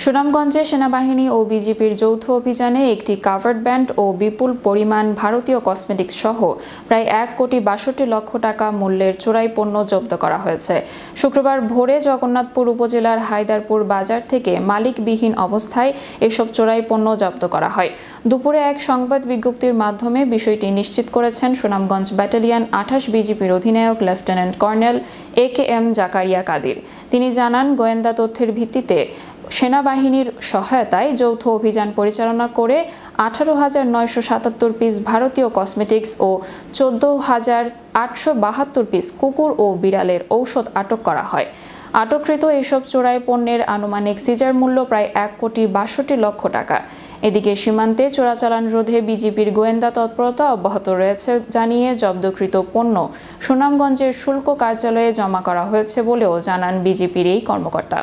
সুনামগঞ্জে সেনাবাহিনী ও বিজিবির যৌথ অভিযানে একটি কাভার্ড ব্যান্ড ও বিপুল পরিমাণ ভারতীয় কসমেটিক্স সহ প্রায় ১,৬২,০০,০০,০০০ টাকা মূল্যের চোরাই পণ্য জব্দ করা হয়েছে। শুক্রবার ভোরে জগন্নাথপুর উপজেলার হায়দারপুর বাজার থেকে মালিকবিহীন অবস্থায় এসব চোরাই পণ্য জব্দ করা হয়। দুপুরে এক সংবাদ বিজ্ঞপ্তির মাধ্যমে বিষয়টি নিশ্চিত করেছেন সুনামগঞ্জ ব্যাটালিয়ন ২৮ বিজিবির অধিনায়ক lieutenant colonel AKM Zakaria Kadir. তিনি জানান, গোয়েন্দা তথ্যের ভিত্তিতে সেনাবাহিনীর সহায়তায় যৌথ অভিযান পরিচালনা করে ১৮,৯৭৭ পিস ভারতীয় কসমেটিক্স ও ১৪,৮৭২ পিস কুকুর ও বিড়ালের ঔষধ আটক করা হয়। আটককৃত এসব চোরাই পণ্যের আনুমানিক সিজার মূল্য প্রায় ১,৬২,০০,০০০ টাকা। এদিকে সীমান্তে চোরাচালান রোধে বিজিবির গোয়েন্দা তৎপরতা অব্যাহত রয়েছে জানিয়ে জব্দকৃত পণ্য সুনামগঞ্জের শুল্ক কার্যালয়ে জমা করা হয়েছে বলেও জানান বিজিবির এই কর্মকর্তা।